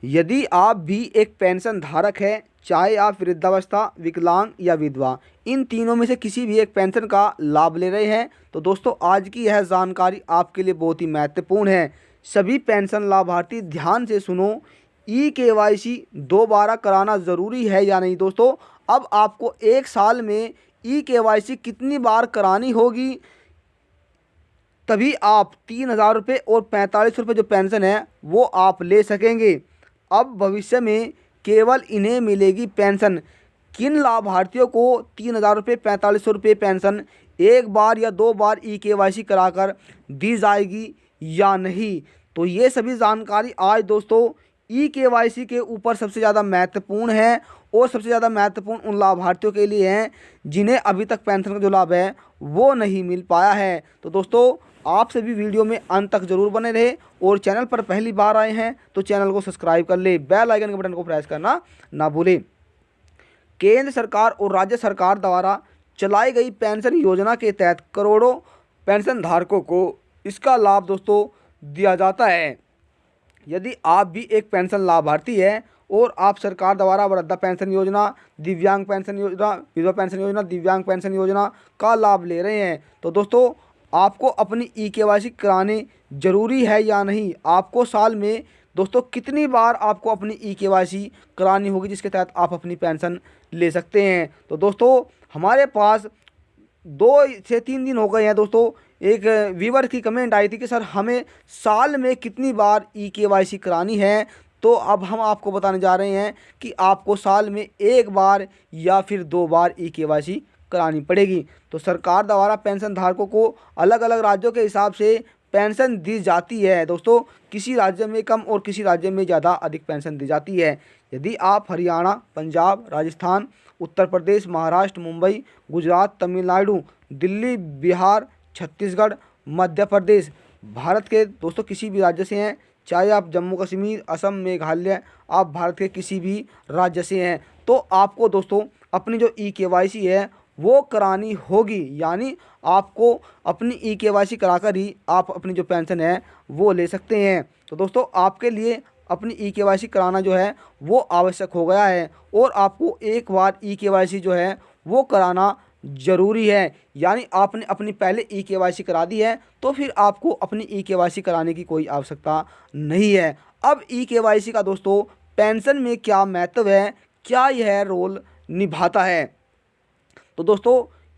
यदि आप भी एक पेंशन धारक है, चाहे आप वृद्धावस्था, विकलांग या विधवा, इन तीनों में से किसी भी एक पेंशन का लाभ ले रहे हैं, तो दोस्तों आज की यह जानकारी आपके लिए बहुत ही महत्वपूर्ण है। सभी पेंशन लाभार्थी ध्यान से सुनो। ई-केवाईसी दोबारा कराना ज़रूरी है या नहीं दोस्तों? अब आपको एक साल में ई-केवाईसी कितनी बार करानी होगी, तभी आप 3,000 रुपये और 45 रुपये जो पेंशन है वो आप ले सकेंगे। अब भविष्य में केवल इन्हें मिलेगी पेंशन। किन लाभार्थियों को 3,000 रुपये 45 रुपये पेंशन एक बार या 2 बार ई-केवाईसी कराकर दी जाएगी या नहीं, तो ये सभी जानकारी आज दोस्तों ई-केवाईसी के ऊपर सबसे ज़्यादा महत्वपूर्ण है और सबसे ज़्यादा महत्वपूर्ण उन लाभार्थियों के लिए हैं जिन्हें अभी तक पेंशन का जो लाभ है वो नहीं मिल पाया है। तो दोस्तों आप सभी वीडियो में अंत तक जरूर बने रहे और चैनल पर पहली बार आए हैं तो चैनल को सब्सक्राइब कर ले, बेल आइकन के बटन को प्रेस करना ना भूलें। केंद्र सरकार और राज्य सरकार द्वारा चलाई गई पेंशन योजना के तहत करोड़ों पेंशन धारकों को इसका लाभ दोस्तों दिया जाता है। यदि आप भी एक पेंशन लाभार्थी है और आप सरकार द्वारा वृद्धा पेंशन योजना, दिव्यांग पेंशन योजना, विधवा पेंशन योजना, दिव्यांग पेंशन योजना का लाभ ले रहे हैं, तो दोस्तों आपको अपनी ई-केवाईसी करानी ज़रूरी है या नहीं? आपको साल में दोस्तों कितनी बार आपको अपनी ई-केवाईसी करानी होगी जिसके तहत आप अपनी पेंशन ले सकते हैं? तो दोस्तों हमारे पास 2 से 3 दिन हो गए हैं दोस्तों, एक व्यूअर की कमेंट आई थी कि सर हमें साल में कितनी बार ई-केवाईसी करानी है। तो अब हम आपको बताने जा रहे हैं कि आपको साल में 1 बार या फिर 2 बार ई-केवाईसी करानी पड़ेगी। तो सरकार द्वारा पेंशन धारकों को अलग अलग राज्यों के हिसाब से पेंशन दी जाती है दोस्तों। किसी राज्य में कम और किसी राज्य में ज़्यादा अधिक पेंशन दी जाती है। यदि आप हरियाणा, पंजाब, राजस्थान, उत्तर प्रदेश, महाराष्ट्र, मुंबई, गुजरात, तमिलनाडु, दिल्ली, बिहार, छत्तीसगढ़, मध्य प्रदेश, भारत के दोस्तों किसी भी राज्य से हैं, चाहे आप जम्मू कश्मीर, असम, मेघालय, आप भारत के किसी भी राज्य से हैं, तो आपको दोस्तों अपनी जो ई-केवाईसी है वो करानी होगी। यानी आपको अपनी ई-केवाईसी कराकर ही आप अपनी जो पेंशन है वो ले सकते हैं। तो दोस्तों आपके लिए अपनी ई-केवाईसी कराना जो है वो आवश्यक हो गया है और आपको एक बार ई-केवाईसी जो है वो कराना ज़रूरी है। यानी आपने अपनी पहले ई-केवाईसी करा दी है तो फिर आपको अपनी ई-केवाईसी कराने की कोई आवश्यकता नहीं है। अब ई-केवाईसी का दोस्तों पेंशन में क्या महत्व है, क्या यह रोल निभाता है? तो दोस्तों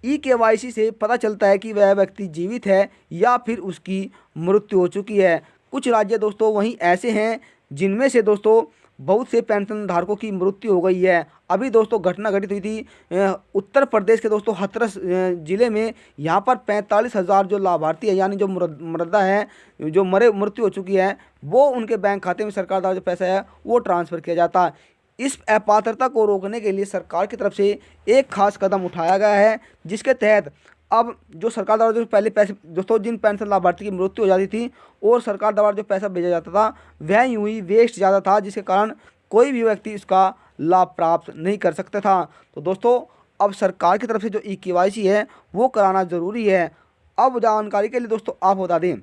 ई-केवाईसी से पता चलता है कि वह व्यक्ति जीवित है या फिर उसकी मृत्यु हो चुकी है। कुछ राज्य दोस्तों वहीं ऐसे हैं जिनमें से दोस्तों बहुत से पेंशन धारकों की मृत्यु हो गई है। अभी दोस्तों घटना घटित हुई थी उत्तर प्रदेश के दोस्तों हाथरस ज़िले में। यहाँ पर 45,000 जो लाभार्थी है यानी जो मृदा है, जो मृत्यु हो चुकी है, वो उनके बैंक खाते में सरकार द्वारा जो पैसा है वो ट्रांसफ़र किया जाता है। इस अपात्रता को रोकने के लिए सरकार की तरफ से एक खास कदम उठाया गया है जिसके तहत अब जो सरकार द्वारा जो पहले पैसे दोस्तों जिन पेंशन लाभार्थी की मृत्यु हो जाती थी और सरकार द्वारा जो पैसा भेजा जाता था वह यूं ही वेस्ट ज़्यादा था, जिसके कारण कोई भी व्यक्ति इसका लाभ प्राप्त नहीं कर सकता था। तो दोस्तों अब सरकार की तरफ से जो ई-केवाईसी है वो कराना ज़रूरी है। अब जानकारी के लिए दोस्तों आप बता दें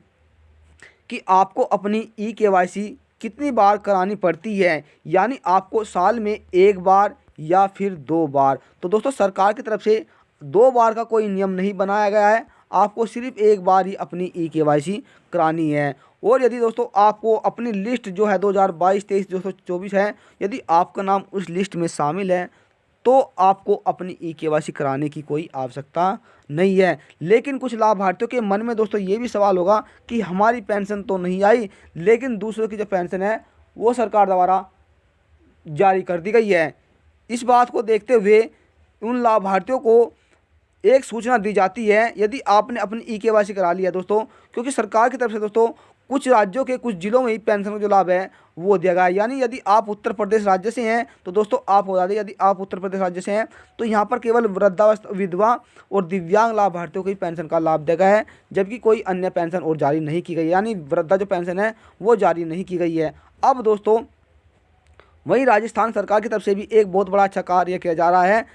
कि आपको अपनी ई-केवाईसी कितनी बार करानी पड़ती है। यानी आपको साल में 1 बार या फिर 2 बार। तो दोस्तों सरकार की तरफ से 2 बार का कोई नियम नहीं बनाया गया है, आपको सिर्फ 1 बार ही अपनी ई-केवाईसी करानी है। और यदि दोस्तों आपको अपनी लिस्ट जो है 2022-23 2024 है, यदि आपका नाम उस लिस्ट में शामिल है तो आपको अपनी ई-केवाईसी कराने की कोई आवश्यकता नहीं है। लेकिन कुछ लाभार्थियों के मन में दोस्तों ये भी सवाल होगा कि हमारी पेंशन तो नहीं आई लेकिन दूसरों की जो पेंशन है वो सरकार द्वारा जारी कर दी गई है। इस बात को देखते हुए उन लाभार्थियों को एक सूचना दी जाती है यदि आपने अपनी ई-केवाईसी करा लिया दोस्तों, क्योंकि सरकार की तरफ से दोस्तों कुछ राज्यों के कुछ जिलों में ही पेंशन का जो लाभ है वो दिया गया है। यानी यदि आप उत्तर प्रदेश राज्य से हैं तो दोस्तों आप बता दें, यदि आप उत्तर प्रदेश राज्य से हैं तो यहाँ पर केवल वृद्धावस्था, विधवा और दिव्यांग लाभार्थियों को ही पेंशन का लाभ दिया गया है, जबकि कोई अन्य पेंशन और जारी नहीं की गई। यानी वृद्धा जो पेंशन है वो जारी नहीं की गई है। अब दोस्तों वहीं राजस्थान सरकार की तरफ से भी एक बहुत बड़ा अच्छा कार्य किया जा रहा है।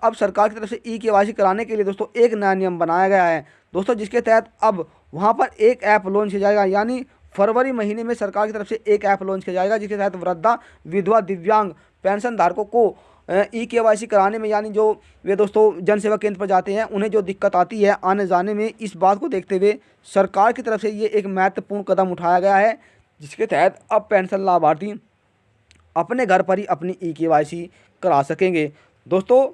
अब सरकार की तरफ से ई-केवाईसी कराने के लिए दोस्तों एक नया नियम बनाया गया है दोस्तों, जिसके तहत अब वहां पर एक ऐप लॉन्च किया जाएगा। यानी फरवरी महीने में सरकार की तरफ से एक ऐप लॉन्च किया जाएगा, जिसके तहत वृद्धा, विधवा, दिव्यांग पेंशन धारकों को ई-केवाईसी कराने में, यानी जो वे दोस्तों जन सेवा केंद्र पर जाते हैं, उन्हें जो दिक्कत आती है आने जाने में, इस बात को देखते हुए सरकार की तरफ से ये एक महत्वपूर्ण कदम उठाया गया है, जिसके तहत अब पेंशन लाभार्थी अपने घर पर ही अपनी ई-केवाईसी करा सकेंगे। दोस्तों,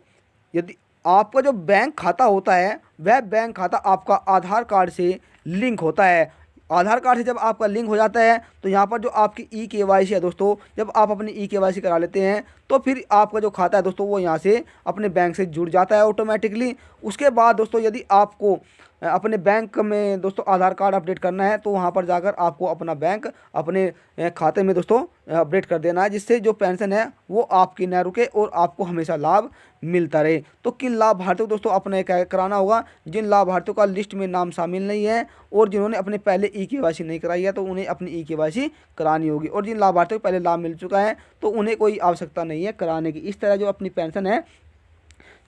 यदि आपका जो बैंक खाता होता है, वह बैंक खाता आपका आधार कार्ड से लिंक होता है। आधार कार्ड से जब आपका लिंक हो जाता है, तो यहाँ पर जो आपकी ई-केवाईसी है दोस्तों, जब आप अपनी ई-केवाईसी करा लेते हैं, तो फिर आपका जो खाता है दोस्तों, वो यहाँ से अपने बैंक से जुड़ जाता है ऑटोमेटिकली। उसके बाद दोस्तों, यदि आपको अपने बैंक में दोस्तों आधार कार्ड अपडेट करना है, तो वहाँ पर जाकर आपको अपना बैंक अपने खाते में दोस्तों अपडेट कर देना है, जिससे जो पेंशन है वो आपकी न रुके और आपको हमेशा लाभ मिलता रहे। तो किन लाभार्थियों को दोस्तों अपने क्या कराना होगा? जिन लाभार्थियों का लिस्ट में नाम शामिल नहीं है और जिन्होंने अपने पहले ई-केवाईसी नहीं कराई है, तो उन्हें अपनी ई-केवाईसी करानी होगी। और जिन लाभार्थियों को पहले लाभ मिल चुका है, तो उन्हें कोई आवश्यकता नहीं है कराने की। इस तरह जो अपनी पेंशन है,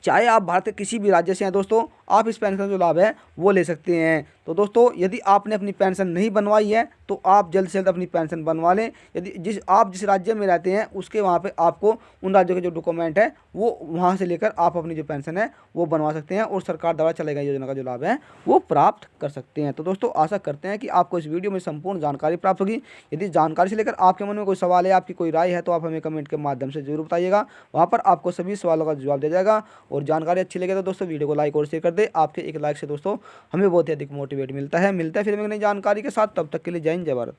चाहे आप भारत के किसी भी राज्य से हैं दोस्तों, आप इस पेंशन का जो लाभ है वो ले सकते हैं। तो दोस्तों, यदि आपने अपनी पेंशन नहीं बनवाई है, तो आप जल्द से जल्द अपनी पेंशन बनवा लें। यदि जिस राज्य में रहते हैं, उसके वहाँ पे आपको उन राज्यों के जो डॉक्यूमेंट है वो वहाँ से लेकर आप अपनी जो पेंशन है वो बनवा सकते हैं और सरकार द्वारा चलाई गई योजना का जो लाभ है वो प्राप्त कर सकते हैं। तो दोस्तों, आशा करते हैं कि आपको इस वीडियो में संपूर्ण जानकारी प्राप्त होगी। यदि जानकारी से लेकर आपके मन में कोई सवाल है, आपकी कोई राय है, तो आप हमें कमेंट के माध्यम से जरूर बताइएगा। वहाँ पर आपको सभी सवालों का जवाब दिया जाएगा। और जानकारी अच्छी लगे तो दोस्तों वीडियो को लाइक और शेयर कर दे। आपके एक लाइक से दोस्तों हमें बहुत ही अधिक मोटिवेट मिलता है। फिर एक नई जानकारी के साथ, तब तक के लिए जय हिंद, जय भारत।